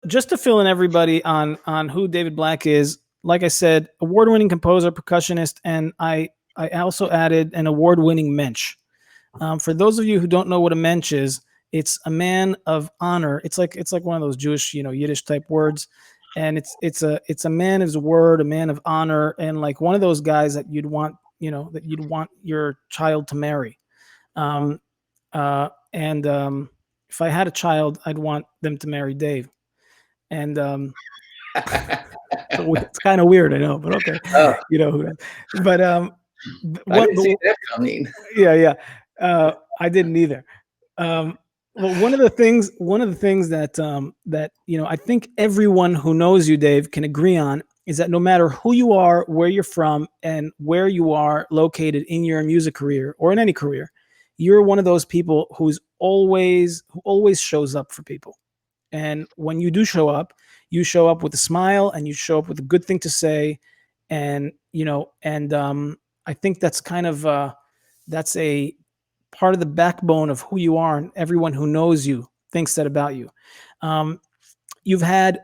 just to fill in everybody on who David Black is, like I said, award-winning composer, percussionist, and I also added an award-winning mensch. For those of you who don't know what a mensch is, it's a man of honor. It's like one of those Jewish, Yiddish type words, and it's a man of his word, a man of honor, and like one of those guys that you'd want your child to marry. Um, and If I had a child, I'd want them to marry Dave. And it's kind of weird, I know, but okay, Oh, but I didn't see that coming. yeah. I didn't either. Well, one of the things that I think everyone who knows you, Dave, can agree on is that no matter who you are, where you're from, and where you are located in your music career or in any career, you're one of those people who always shows up for people. And when you do show up, you show up with a smile and you show up with a good thing to say. And, I think that's kind of, that's a part of the backbone of who you are. And everyone who knows you thinks that about you. You've had,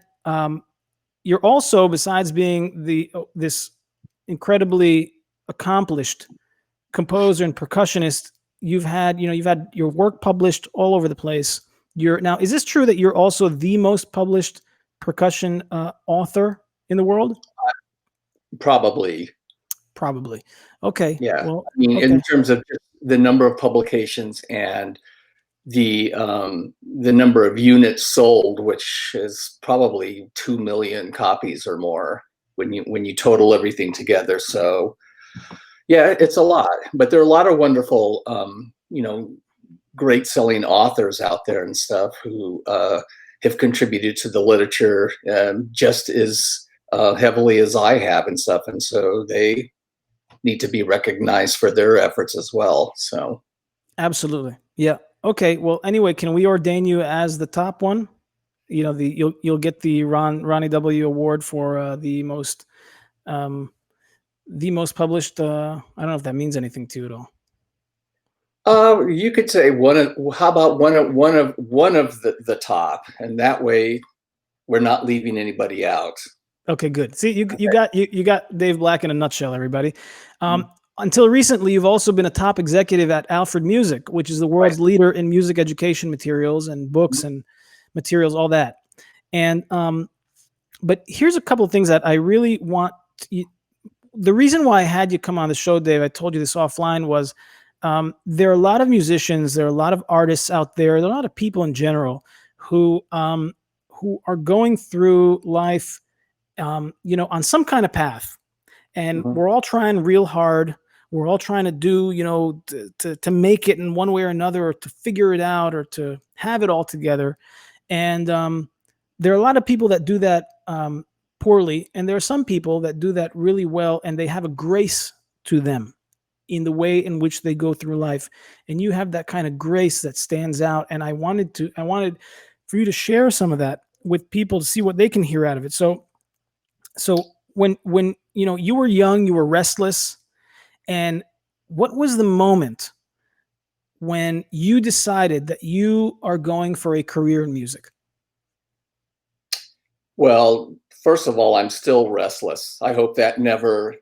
you're also, besides being this incredibly accomplished composer and percussionist, you've had your work published all over the place. Now, is this true that you're also the most published percussion author in the world? Probably. Okay. Yeah. Well, I mean, okay. in terms of just the number of publications and the number of units sold, which is probably 2 million copies or more when you total everything together. So yeah, it's a lot, but there are a lot of wonderful, great selling authors out there and stuff who have contributed to the literature just as heavily as I have and stuff. And so they need to be recognized for their efforts as well. So. Absolutely. Yeah. Okay. Well, anyway, can we ordain you as the top one? You'll get the Ronny W award for the most published. I don't know if that means anything to you at all. You could say how about one of the top, and that way we're not leaving anybody out. Okay, good. See, you got Dave Black in a nutshell, everybody. Until recently, you've also been a top executive at Alfred Music, which is the world's leader in music education materials and books and materials, all that. And but here's a couple of things that I really want. The reason why I had you come on the show, Dave, I told you this offline, was there are a lot of musicians, there are a lot of artists out there, there are a lot of people in general who are going through life, on some kind of path, and we're all trying real hard. We're all trying to do, to make it in one way or another, or to figure it out, or to have it all together. And there are a lot of people that do that poorly, and there are some people that do that really well, and they have a grace to them in the way in which they go through life. And you have that kind of grace that stands out. And I wanted for you to share some of that with people to see what they can hear out of it. So when you were young, you were restless. And what was the moment when you decided that you are going for a career in music? Well, first of all, I'm still restless. I hope that never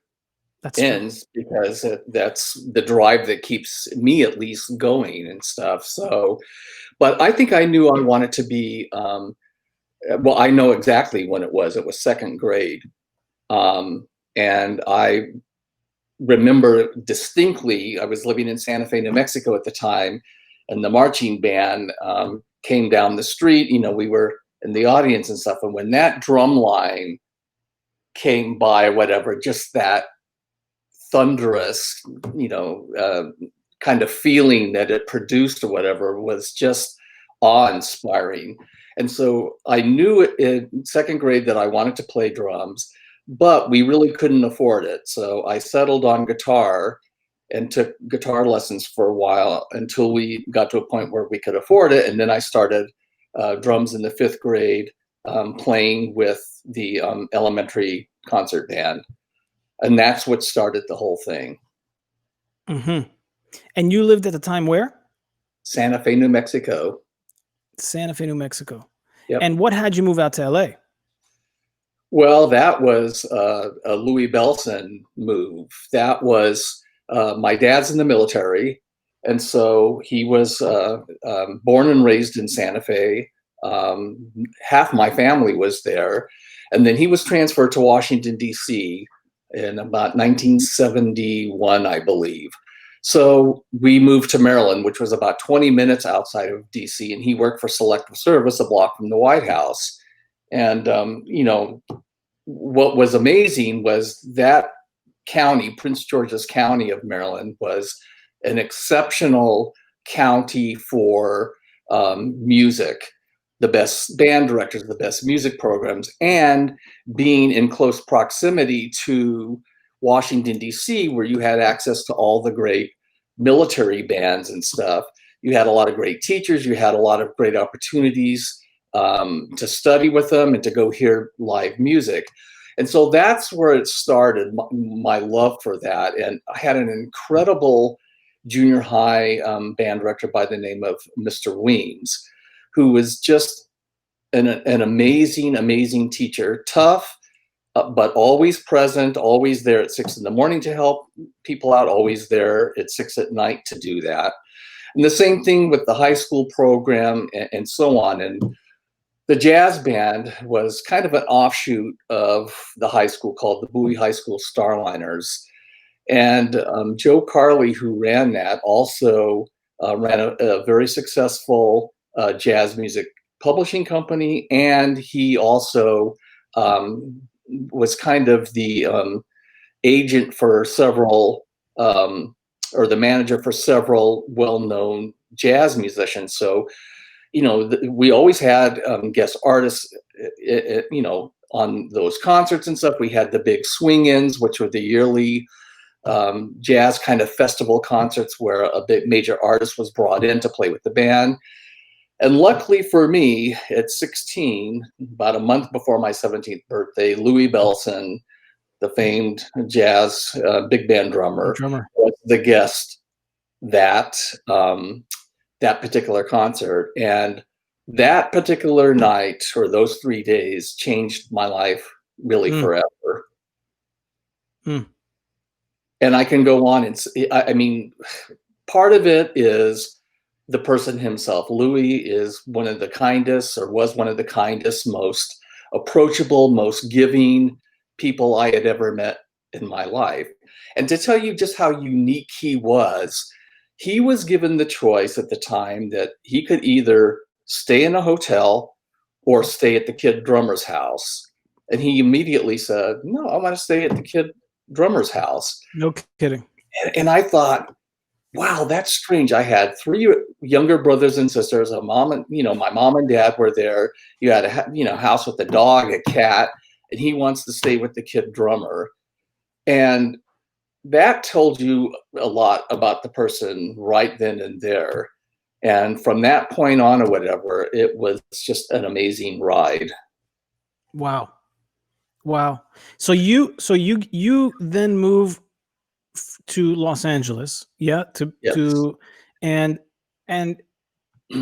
ends, because that's the drive that keeps me at least going and stuff. So, but I think I knew I wanted to be, well, I know exactly when it was second grade. And I remember distinctly, I was living in Santa Fe, New Mexico at the time, and the marching band came down the street. We were in the audience and stuff. And when that drum line came by, whatever, just that thunderous, kind of feeling that it produced or whatever was just awe-inspiring. And so I knew in second grade that I wanted to play drums, but we really couldn't afford it. So I settled on guitar and took guitar lessons for a while until we got to a point where we could afford it. And then I started drums in the fifth grade, playing with the elementary concert band. And that's what started the whole thing. Mm-hmm. And you lived at the time where? Santa Fe, New Mexico. Santa Fe, New Mexico. Yep. And what had you move out to LA? Well, that was a Louis Belson move. That was my dad's in the military, and so he was born and raised in Santa Fe. Half my family was there, and then he was transferred to Washington, D.C. in about 1971, I believe. So we moved to Maryland, which was about 20 minutes outside of D.C., and he worked for Selective Service, a block from the White House. And what was amazing was that county, Prince George's County of Maryland, was an exceptional county for music, the best band directors, the best music programs, and being in close proximity to Washington, D.C., where you had access to all the great military bands and stuff. You had a lot of great teachers, you had a lot of great opportunities to study with them and to go hear live music. And so that's where it started, my love for that. And I had an incredible junior high band director by the name of Mr. Weems, who was just an amazing, amazing teacher, tough, but always present, always there at 6 a.m. to help people out, always there at 6 p.m. to do that. And the same thing with the high school program and so on. And the jazz band was kind of an offshoot of the high school called the Bowie High School Starliners. And Joe Carley, who ran that, also ran a very successful jazz music publishing company. And he also was kind of the agent for several, or the manager for several well-known jazz musicians. So we always had guest artists, on those concerts and stuff. We had the big swing-ins, which were the yearly jazz kind of festival concerts where a big major artist was brought in to play with the band. And luckily for me, at 16, about a month before my 17th birthday, Louis Belson, the famed jazz big band drummer, was the guest that particular concert. And that particular night, or those 3 days, changed my life really forever. And I can go on. I mean, part of it is the person himself. Louis is one of the kindest, or was one of the kindest, most approachable, most giving people I had ever met in my life. And to tell you just how unique he was given the choice at the time that he could either stay in a hotel or stay at the kid drummer's house. And he immediately said, "No, I want to stay at the kid drummer's house." No kidding. And I thought, wow, that's strange. I had 3 younger brothers and sisters. My mom and dad were there. You had a house with a dog, a cat, and he wants to stay with the kid drummer. And that told you a lot about the person right then and there. And from that point on, or whatever, it was just an amazing ride. Wow. So you then move to Los Angeles, yeah? Yes. And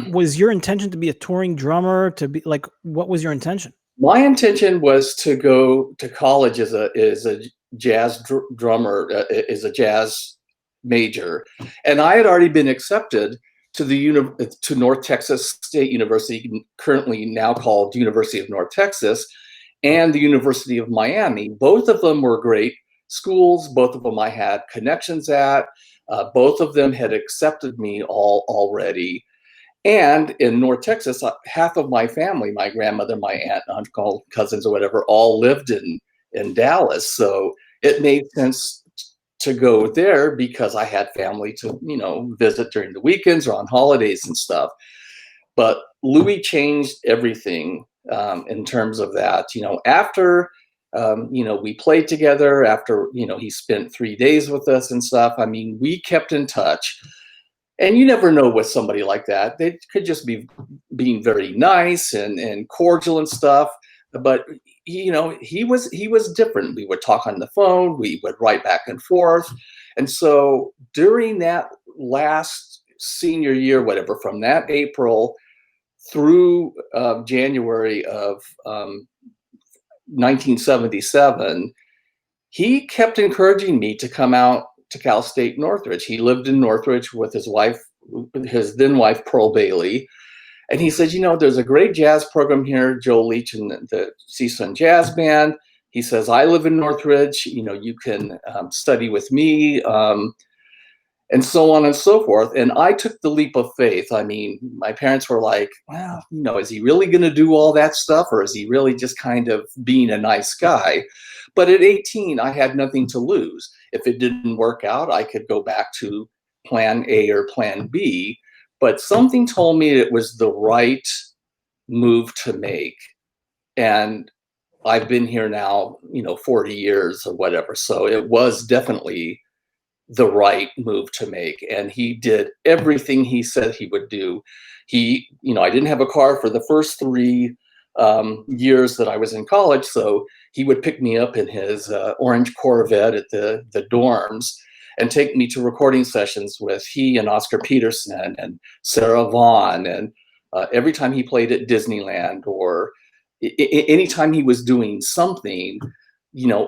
was your intention to be a touring drummer? To be like, what was your intention? My intention was to go to college as a jazz drummer, as a jazz major, and I had already been accepted to North Texas State University, currently now called University of North Texas, and the University of Miami. Both of them were great schools. Both of them I had connections at. Both of them had accepted me already. And in North Texas, half of my family, my grandmother, my aunt, uncle, cousins, or whatever, all lived in Dallas. So it made sense to go there because I had family to, visit during the weekends or on holidays and stuff. But Louis changed everything in terms of that. After, we played together, after, he spent 3 days with us and stuff. I mean, we kept in touch. And you never know with somebody like that. They could just be being very nice and cordial and stuff. But he was different. We would talk on the phone. We would write back and forth. And so during that last senior year, whatever, from that April through January of 1977, he kept encouraging me to come out to Cal State Northridge. He lived in Northridge with his wife, his then wife, Pearl Bailey. And he said, there's a great jazz program here, Joe Leach and the CSUN Jazz Band. He says, I live in Northridge, you can study with me, and so on and so forth. And I took the leap of faith. I mean, my parents were like, well, is he really going to do all that stuff, or is he really just kind of being a nice guy? But at 18, I had nothing to lose. If it didn't work out, I could go back to plan A or plan B. But something told me it was the right move to make. And I've been here now, 40 years or whatever. So it was definitely the right move to make. And he did everything he said he would do. I didn't have a car for the first 3 years that I was in college. So he would pick me up in his orange Corvette at the dorms and take me to recording sessions with he and Oscar Peterson and Sarah Vaughan. And every time he played at Disneyland, or anytime he was doing something,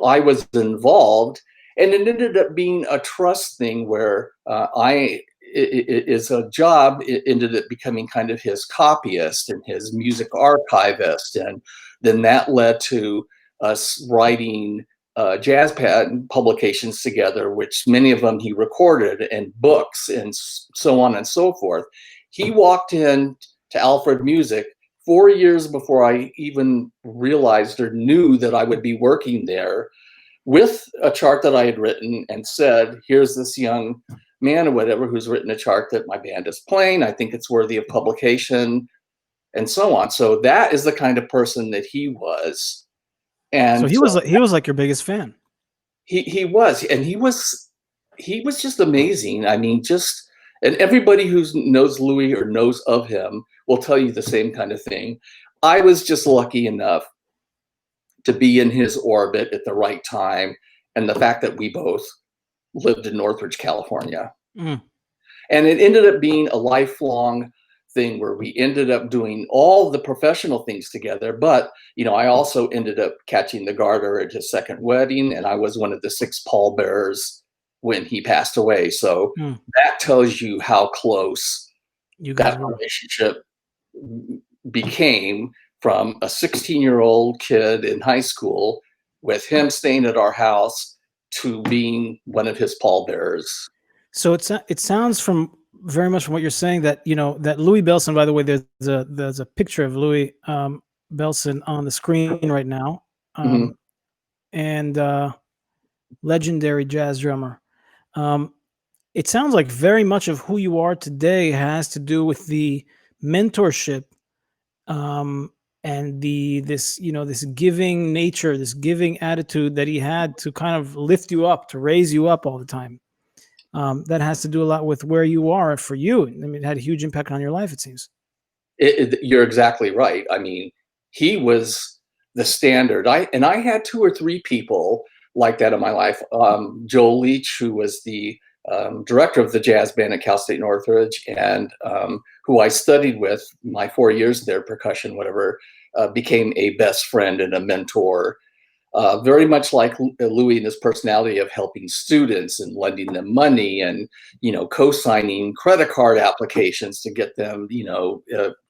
I was involved. And it ended up being a trust thing where it ended up becoming kind of his copyist and his music archivist. And then that led to us writing jazz publications together, which many of them he recorded, and books and so on and so forth. He walked in to Alfred Music 4 years before I even realized or knew that I would be working there, with a chart that I had written and said, here's this young man or whatever who's written a chart that my band is playing. I think it's worthy of publication, and so on. So that is the kind of person that he was. And so he was like your biggest fan. He was, and he was just amazing. I mean, and everybody who knows Louis or knows of him will tell you the same kind of thing. I was just lucky enough to be in his orbit at the right time, and the fact that we both lived in Northridge, California. And it ended up being a lifelong thing where we ended up doing all the professional things together. But, I also ended up catching the garter at his second wedding, and I was one of the 6 pallbearers when he passed away. So that tells you how close that relationship became, from a 16-year-old kid in high school with him staying at our house to being one of his pallbearers. So it sounds from very much from what you're saying that, that Louis Bellson, by the way, there's a picture of Louis Bellson on the screen right now. And legendary jazz drummer. It sounds like very much of who you are today has to do with the mentorship, and this giving nature, this giving attitude that he had to kind of lift you up, to raise you up all the time. That has to do a lot with where you are for you. I mean, it had a huge impact on your life, it seems. You're exactly right. I mean, he was the standard. I had 2 or 3 people like that in my life. Joe Leach, who was the director of the jazz band at Cal State Northridge, and who I studied with my 4 years there, percussion, whatever, became a best friend and a mentor. Very much like Louis and his personality of helping students and lending them money and, co-signing credit card applications to get them,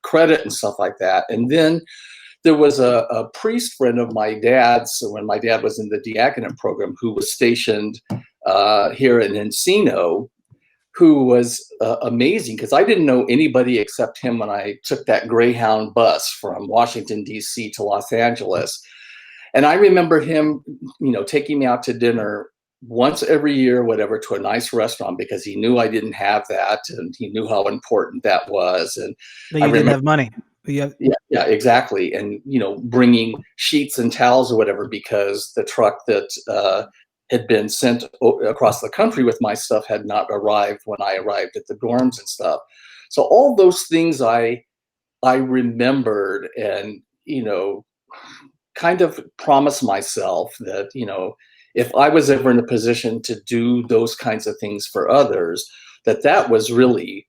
credit and stuff like that. And then there was a priest friend of my dad's, when my dad was in the diaconate program, who was stationed here in Encino, who was amazing, because I didn't know anybody except him when I took that Greyhound bus from Washington, D.C. to Los Angeles. And I remember him, taking me out to dinner once every year, whatever, to a nice restaurant, because he knew I didn't have that, and he knew how important that was. And that you didn't have money. Yeah, exactly. And, bringing sheets and towels or whatever, because the truck that had been sent across the country with my stuff had not arrived when I arrived at the dorms and stuff. So all those things I remembered, and, kind of promised myself that, if I was ever in a position to do those kinds of things for others, that was really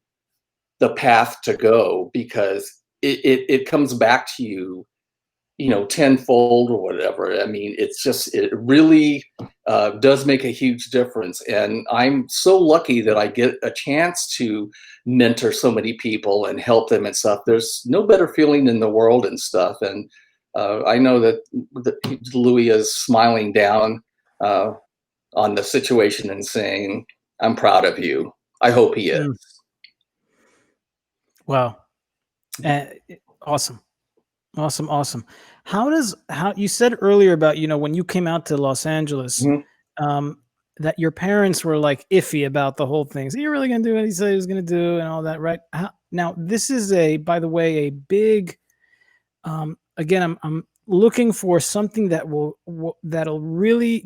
the path to go, because it comes back to you, tenfold or whatever. I mean, it really does make a huge difference. And I'm so lucky that I get a chance to mentor so many people and help them and stuff. There's no better feeling in the world and stuff. And I know that Louis is smiling down on the situation and saying, I'm proud of you. I hope he is. Wow. Awesome. Awesome. How you said earlier about, when you came out to Los Angeles, that your parents were like iffy about the whole thing. So you're really going to do what he said he was going to do and all that, right? Now, this is by the way, a big, again, I'm looking for something that'll really,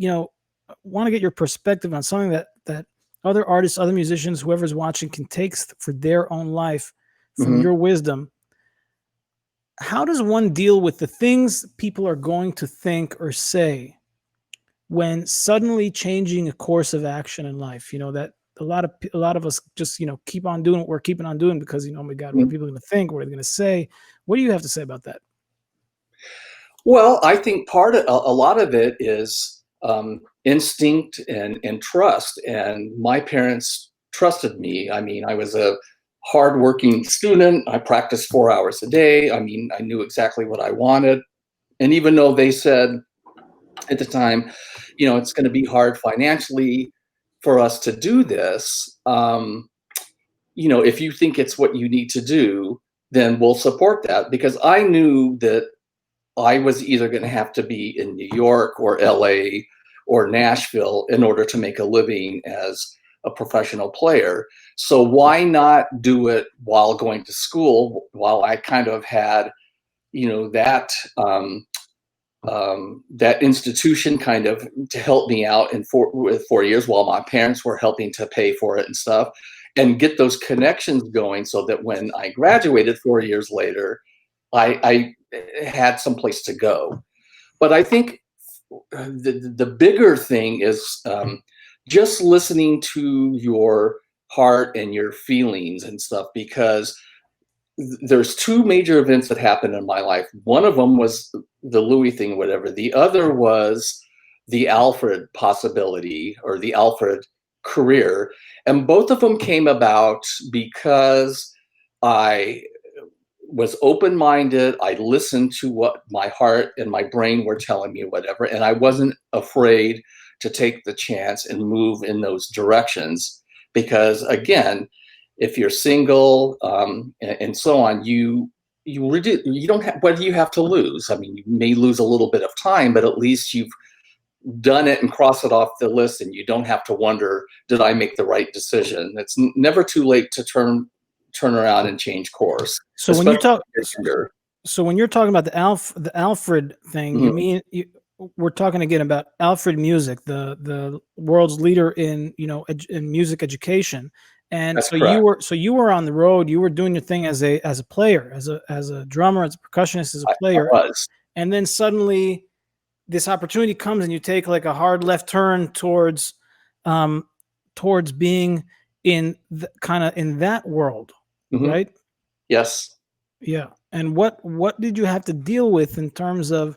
want to get your perspective on something that other artists, other musicians, whoever's watching can take for their own life from your wisdom. How does one deal with the things people are going to think or say when suddenly changing a course of action in life? That a lot of us just, keep on doing what we're keeping on doing because, oh my God, what are people going to think? What are they going to say? What do you have to say about that? Well, I think a lot of it is instinct and trust. And my parents trusted me. I mean, I was a hardworking student. I practiced 4 hours a day. I mean, I knew exactly what I wanted. And even though they said at the time, it's going to be hard financially for us to do this, if you think it's what you need to do, then we'll support that. Because I knew that I was either going to have to be in New York or LA or Nashville in order to make a living as a professional player. So why not do it while going to school, while I kind of had, that institution kind of to help me out with 4 years while my parents were helping to pay for it and stuff, and get those connections going so that when I graduated 4 years later, I had some place to go. But I think the bigger thing is just listening to your heart and your feelings and stuff, because there's two major events that happened in my life. One of them was the Louis thing, whatever. The other was the Alfred possibility or the Alfred career. And both of them came about because I was open-minded. I listened to what my heart and my brain were telling me, whatever, and I wasn't afraid to take the chance and move in those directions. Because again, if you're single and so on, you don't have, what do you have to lose? I mean, you may lose a little bit of time, but at least you've done it and crossed it off the list, and you don't have to wonder, did I make the right decision? It's never too late to turn around and change course. So when you talk, so when you're talking about the Alfred thing, you mean we're talking again about Alfred Music, the world's leader in in music education, and That's so correct. you were on the road, you were doing your thing as a player, as a drummer, as a percussionist, as a player, I was. and then suddenly this opportunity comes and you take like a hard left turn towards being in kind of in that world. Right? Yes. Yeah. And what did you have to deal with in terms of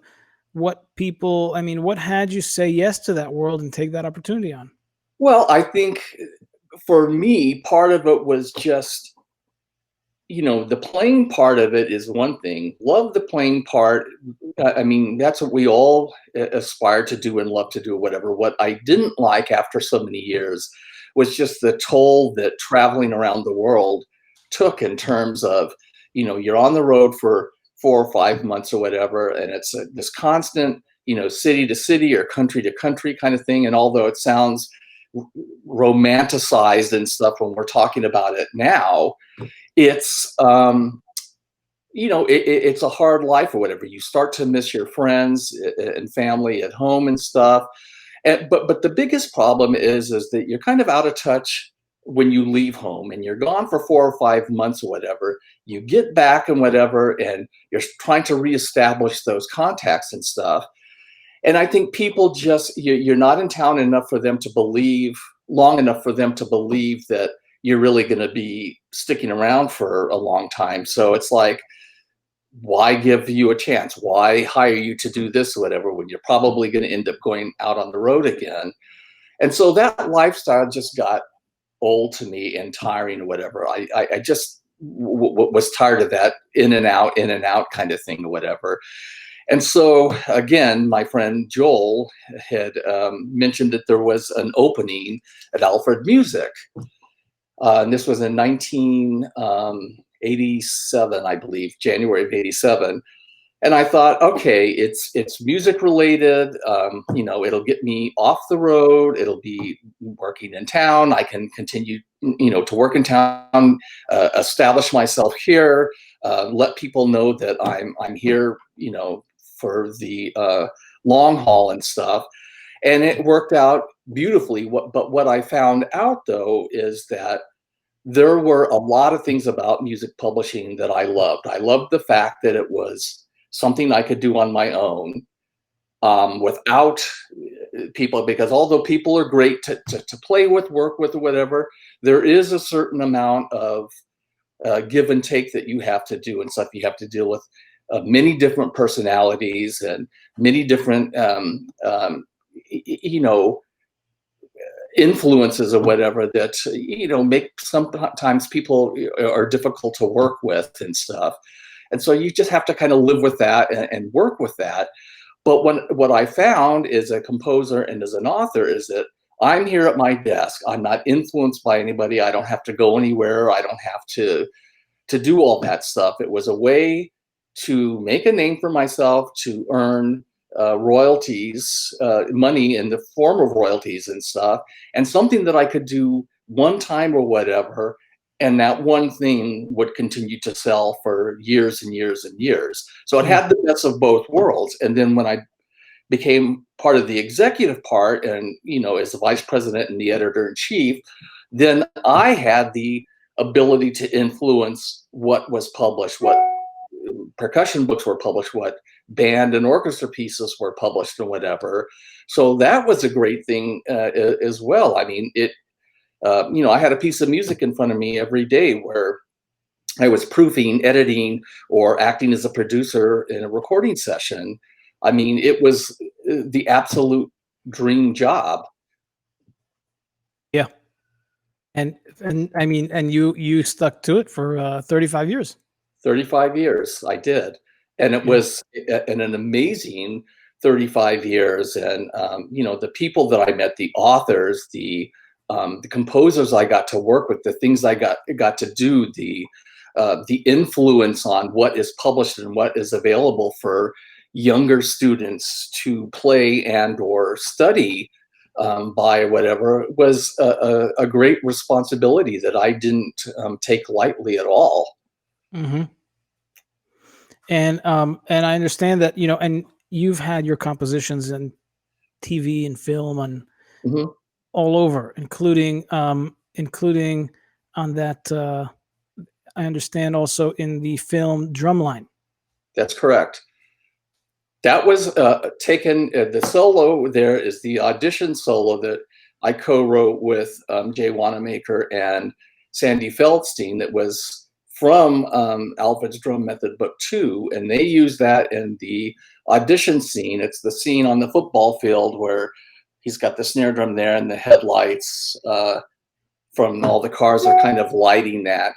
what had you say yes to that world and take that opportunity on? Well, I think for me, part of it was just, the playing part of it is one thing. Love the playing part. I mean, that's what we all aspire to do and love to do, whatever. What I didn't like after so many years was just the toll that traveling around the world took in terms of, you're on the road for 4 or 5 months or whatever, and it's this constant, city to city or country to country kind of thing. And although it sounds romanticized and stuff when we're talking about it now, it's it's a hard life or whatever. You start to miss your friends and family at home and stuff. But the biggest problem is that you're kind of out of touch when you leave home and you're gone for 4 or 5 months or whatever. You get back and whatever, and you're trying to reestablish those contacts and stuff. And I think people just, you're not in town enough for them to believe, long enough for them to believe that you're really going to be sticking around for a long time. So it's like, why give you a chance? Why hire you to do this or whatever when you're probably going to end up going out on the road again? And so that lifestyle just got old to me and tiring or whatever. I just was tired of that in and out kind of thing or whatever. And so again, my friend Joel had mentioned that there was an opening at Alfred Music. And this was in 1987, I believe, January of 87. And I thought, okay, it's music related. It'll get me off the road. It'll be working in town. I can continue, to work in town, establish myself here, let people know that I'm here, for the long haul and stuff. And it worked out beautifully. But what I found out though is that there were a lot of things about music publishing that I loved. I loved the fact that it was something I could do on my own, without people, because although people are great to play with, work with, or whatever, there is a certain amount of give and take that you have to do and stuff. You have to deal with many different personalities and many different, influences or whatever that make sometimes people are difficult to work with and stuff. And so you just have to kind of live with that and work with that. But what I found as a composer and as an author is that I'm here at my desk. I'm not influenced by anybody. I don't have to go anywhere. I don't have to do all that stuff. It was a way to make a name for myself, to earn royalties, money in the form of royalties and stuff, and something that I could do one time or whatever, and that one thing would continue to sell for years and years and years. So it had the best of both worlds. And then when I became part of the executive part and, as the vice president and the editor in chief, then I had the ability to influence what was published, what percussion books were published, what band and orchestra pieces were published and whatever. So that was a great thing as well. I mean, I had a piece of music in front of me every day where I was proofing, editing, or acting as a producer in a recording session. I mean, it was the absolute dream job. Yeah. And I mean, and you stuck to it for 35 years. 35 years, I did. And it was an amazing 35 years. And, the people that I met, the authors, the composers I got to work with, the things I got to do, the influence on what is published and what is available for younger students to play and or study by whatever was a great responsibility that I didn't take lightly at all. Mm-hmm. And I understand that, and you've had your compositions in TV and film and all over, including on that. I understand also in the film Drumline. That's correct. That was taken. The solo there is the audition solo that I co-wrote with Jay Wanamaker and Sandy Feldstein. That was from Alfred's Drum Method Book 2, and they used that in the audition scene. It's the scene on the football field where he's got the snare drum there and the headlights from all the cars are kind of lighting that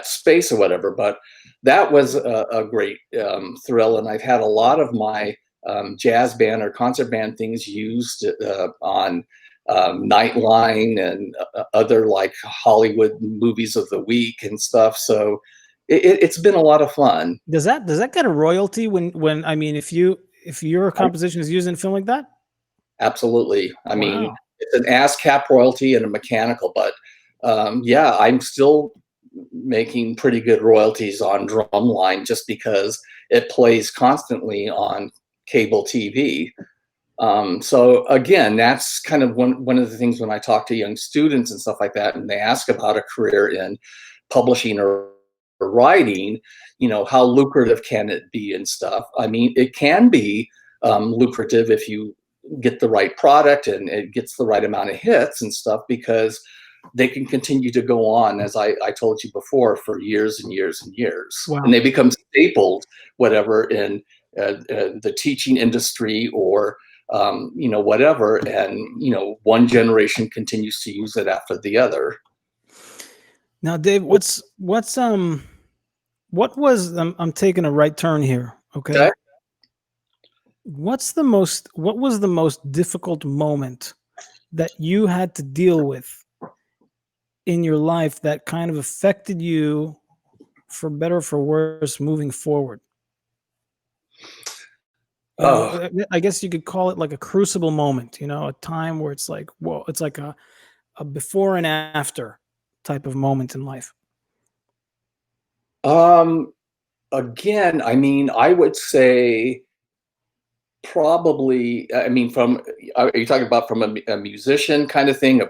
space or whatever. But that was a great thrill, and I've had a lot of my jazz band or concert band things used on Nightline and other like Hollywood movies of the week and stuff. So it's been a lot of fun. Does that get a royalty when I mean, if your composition is used in a film like that? Absolutely. I mean, it's an ASCAP royalty and a mechanical, but yeah, I'm still making pretty good royalties on Drumline just because it plays constantly on cable TV. So again, that's kind of one of the things when I talk to young students and stuff like that, and they ask about a career in publishing or writing, how lucrative can it be and stuff. I mean, it can be lucrative if you get the right product and it gets the right amount of hits and stuff, because they can continue to go on, as I told you before, for years and years and years. Wow. And they become stapled, whatever, in the teaching industry or, whatever. And, one generation continues to use it after the other. Now, Dave, what was, I'm taking a right turn here. Okay. What was the most difficult moment that you had to deal with in your life that kind of affected you for better or for worse moving forward? I guess you could call it like a crucible moment, a time where it's like, whoa, it's like a before and after type of moment in life. Again, I would say probably, are you talking about from a musician kind of thing,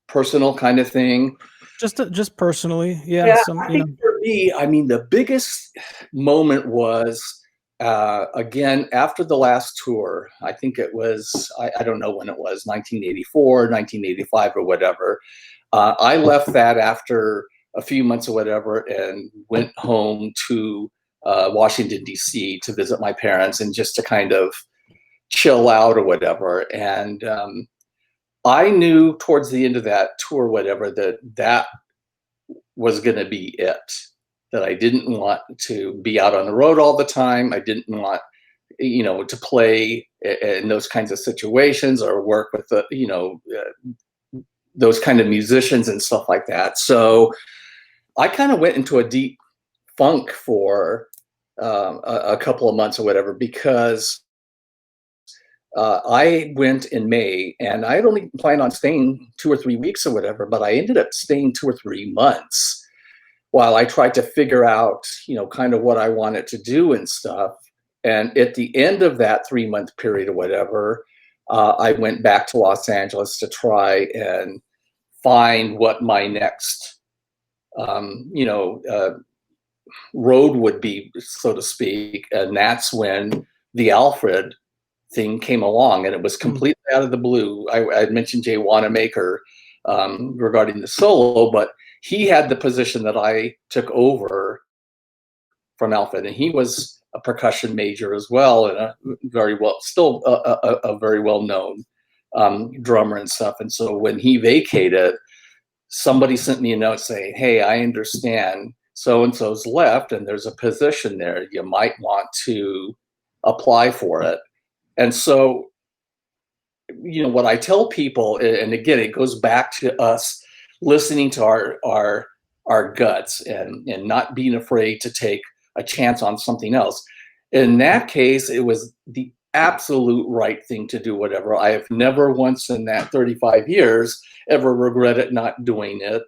personal kind of thing? Just personally, yeah. Yeah, I think for me, the biggest moment was, again, after the last tour. I think it was, I don't know when it was, 1984, 1985 or whatever. I left that after a few months or whatever and went home to Washington, D.C. to visit my parents and just to kind of chill out or whatever. And I knew towards the end of that tour, whatever, that was going to be it. That I didn't want to be out on the road all the time. I didn't want, to play in those kinds of situations or work with those kind of musicians and stuff like that. So I kind of went into a deep funk for a couple of months or whatever, because I went in May and I had only planned on staying 2 or 3 weeks or whatever, but I ended up staying 2 or 3 months while I tried to figure out, kind of what I wanted to do and stuff. And at the end of that 3-month period or whatever, I went back to Los Angeles to try and find what my next, road would be, so to speak. And that's when the Alfred thing came along, and it was completely out of the blue. I had mentioned Jay Wanamaker regarding the solo, but he had the position that I took over from Alfred, and he was a percussion major as well, and a very well known drummer and stuff. And so when he vacated, somebody sent me a note saying, "Hey, I understand so-and-so's left, and there's a position there. You might want to apply for it." And so, what I tell people, and again, it goes back to us listening to our guts and not being afraid to take a chance on something else. In that case, it was the absolute right thing to do, whatever. I have never once in that 35 years ever regretted not doing it.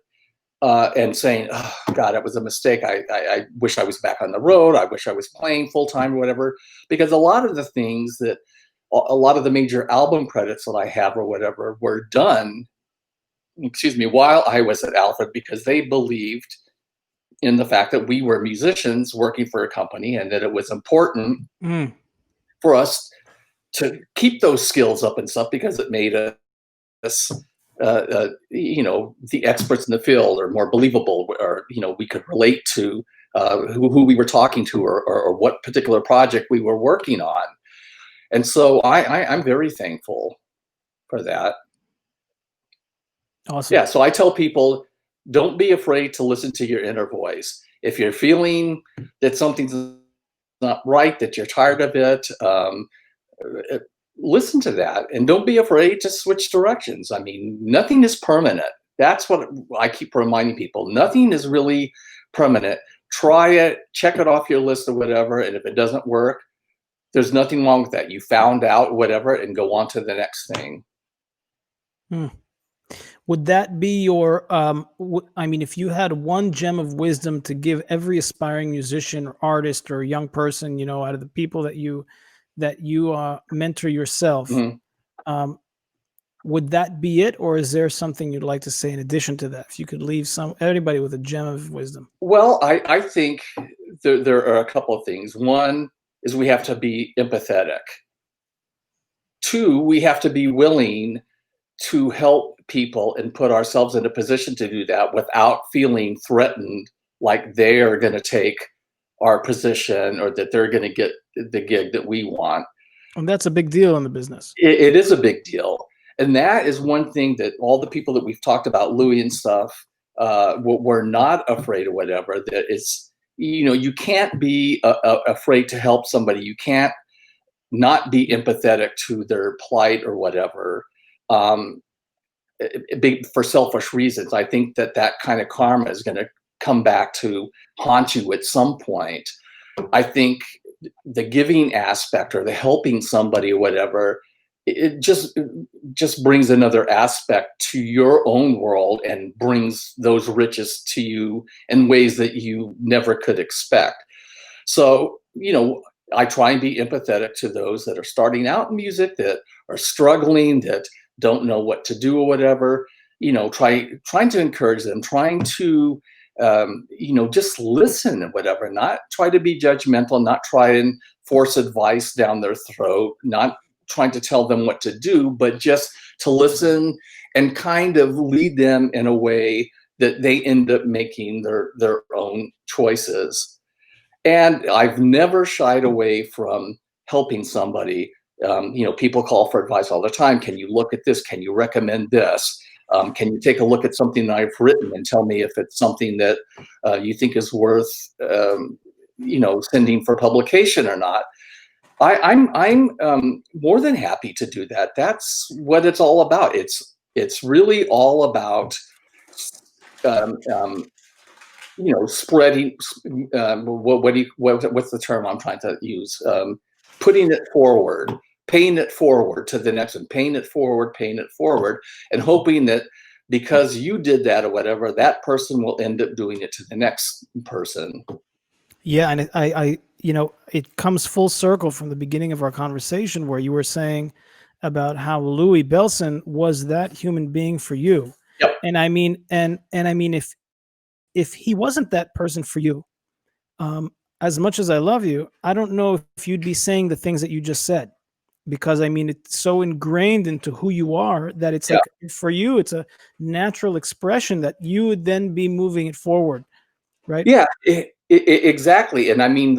And saying, "Oh God, it was a mistake. I wish I was back on the road. I wish I was playing full time or whatever." Because a lot of the major album credits that I have or whatever were done, while I was at Alfred, because they believed in the fact that we were musicians working for a company and that it was important for us to keep those skills up and stuff, because it made us the experts in the field are more believable, or we could relate to who we were talking to, or what particular project we were working on. And so I'm very thankful for that. Awesome. Yeah, so I tell people, don't be afraid to listen to your inner voice. If you're feeling that something's not right, that you're tired of it, listen to that, and don't be afraid to switch directions. Nothing is permanent. That's what I keep reminding people. Nothing is really permanent. Try it, check it off your list or whatever, and if it doesn't work, there's nothing wrong with that. You found out whatever, and go on to the next thing. Would that be your, if you had one gem of wisdom to give every aspiring musician or artist or young person, out of the people that you mentor yourself, would that be it? Or is there something you'd like to say in addition to that? If you could leave anybody with a gem of wisdom. Well, I think there are a couple of things. One is we have to be empathetic. Two, we have to be willing to help people and put ourselves in a position to do that without feeling threatened, like they are going to take our position or that they're going to get the gig that we want. And that's a big deal in the business. It is a big deal. And that is one thing that all the people that we've talked about, Louis and stuff, were not afraid of whatever. That it's, you can't be afraid to help somebody. You can't not be empathetic to their plight or whatever. Um, for selfish reasons. I think that that kind of karma is going to come back to haunt you at some point. I think the giving aspect or the helping somebody or whatever, it just brings another aspect to your own world and brings those riches to you in ways that you never could expect. So, I try and be empathetic to those that are starting out in music, that are struggling, that don't know what to do or whatever. Trying to encourage them, trying to just listen and whatever, not try to be judgmental, not try and force advice down their throat, not trying to tell them what to do, but just to listen and kind of lead them in a way that they end up making their own choices. And I've never shied away from helping somebody. People call for advice all the time. Can you look at this? Can you recommend this? Can you take a look at something that I've written and tell me if it's something that you think is worth, sending for publication or not? I'm more than happy to do that. That's what it's all about. It's really all about um, um, spreading. What's the term I'm trying to use? Putting it forward, paying it forward to the next one, paying it forward, and hoping that because you did that or whatever, that person will end up doing it to the next person. Yeah, and it comes full circle from the beginning of our conversation where you were saying about how Louis Belson was that human being for you. Yep. And I mean, and I mean, if he wasn't that person for you, as much as I love you, I don't know if you'd be saying the things that you just said, because I mean, it's so ingrained into who you are that it's Yeah. like for you, it's a natural expression that you would then be moving it forward, right? Yeah, exactly. And I mean,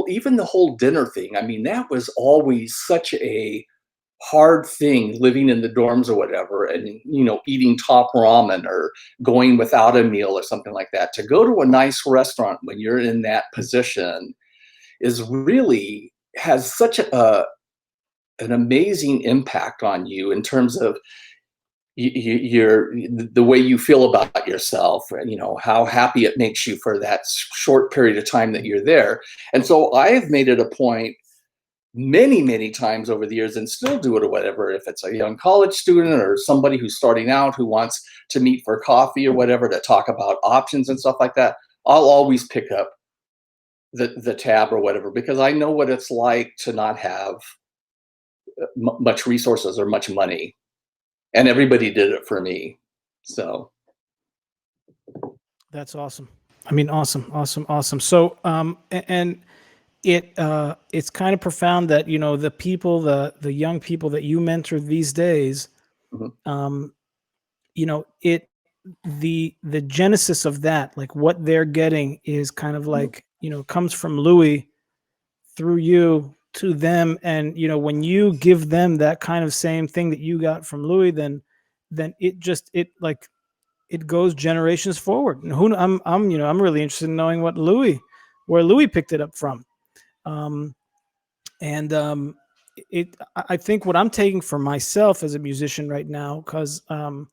even the whole dinner thing, I mean, that was always such a hard thing living in the dorms or whatever, and, eating top ramen or going without a meal or something like that. To go to a nice restaurant when you're in that position is really has such an amazing impact on you in terms of the way you feel about yourself, and how happy it makes you for that short period of time that you're there. And so I've made it a point many times over the years, and still do it or whatever, if it's a young college student or somebody who's starting out who wants to meet for coffee or whatever to talk about options and stuff like that, I'll always pick up the tab or whatever, because I know what it's like to not have much resources or much money, and everybody did it for me. So That's awesome. I mean, awesome. So, and it's kind of profound that the people, the young people that you mentor these days, mhm, um, it the genesis of that, like what they're getting, is kind of mhm, like comes from Louis through you to them, and when you give them that kind of same thing that you got from Louis, then it like it goes generations forward. And I'm really interested in knowing where Louis picked it up from. Um, and I think what I'm taking for myself as a musician right now, because I'm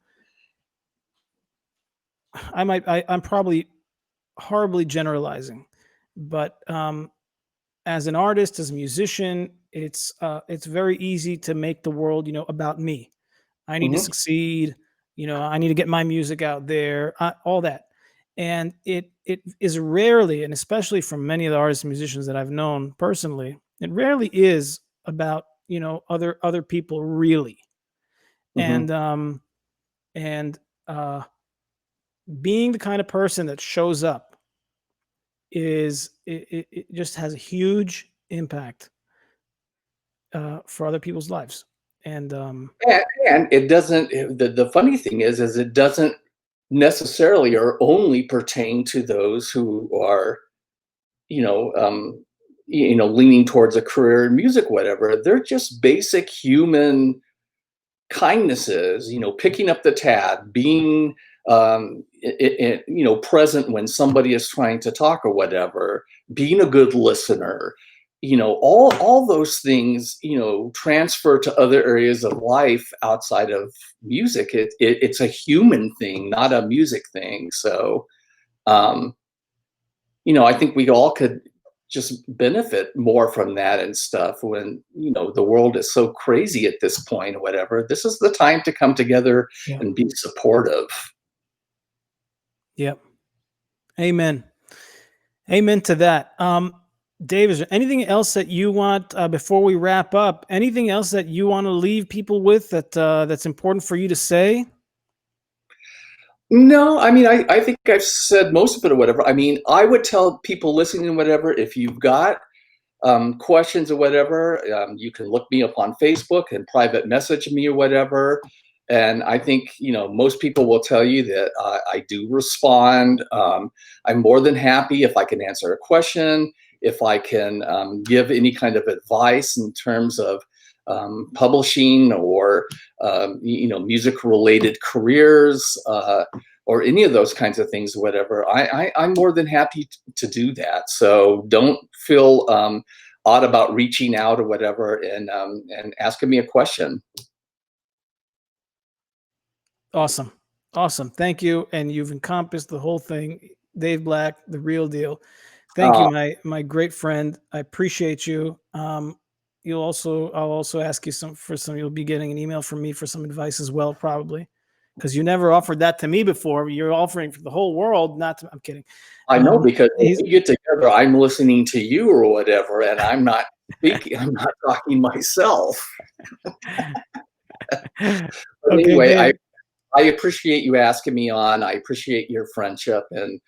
probably horribly generalizing, but as an artist, as a musician, it's very easy to make the world about me. I need to mhm, succeed. I need to get my music out there, all that. And it is rarely, and especially from many of the artists and musicians that I've known personally, it rarely is about other people really. mhm, And being the kind of person that shows up it just has a huge impact for other people's lives. And and it doesn't. The funny thing is it doesn't necessarily or only pertain to those who are, you know, leaning towards a career in music, whatever. They're just basic human kindnesses, picking up the tab, being, present when somebody is trying to talk or whatever, being a good listener, all those things, transfer to other areas of life outside of music. It's a human thing, not a music thing. So, um, I think we all could just benefit more from that and stuff when, the world is so crazy at this point or whatever. This is the time to come together yeah, and be supportive. yep. Amen. Amen to that. Dave, is there anything else that you want before we wrap up? Anything else that you want to leave people with that's important for you to say? No, I mean, I think I've said most of it or whatever. I mean, I would tell people listening or whatever, if you've got questions or whatever, you can look me up on Facebook and private message me or whatever. And I think, most people will tell you that I do respond. I'm more than happy if I can answer a question, if I can give any kind of advice in terms of publishing or, music related careers, or any of those kinds of things, whatever. I'm more than happy to do that. So don't feel odd about reaching out or whatever and asking me a question. Awesome. Awesome. Thank you. And you've encompassed the whole thing. Dave Black, the real deal. Thank you, Uh, my great friend. I appreciate you. I'll also ask you you'll be getting an email from me for some advice as well, probably. Because you never offered that to me before. You're offering for the whole world, not to, I'm kidding. I know, because when He's we get together, I'm listening to you or whatever, and I'm not speaking. I'm not talking myself. But okay, anyway, Dave. I appreciate you asking me on. I appreciate your friendship and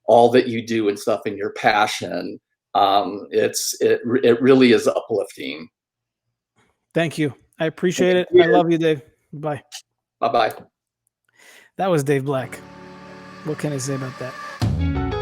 all that you do and stuff, and your passion. It really is uplifting. Thank you. I appreciate Thank it. I you. love you, Dave. Bye. Bye bye. That was Dave Black. What can I say about that?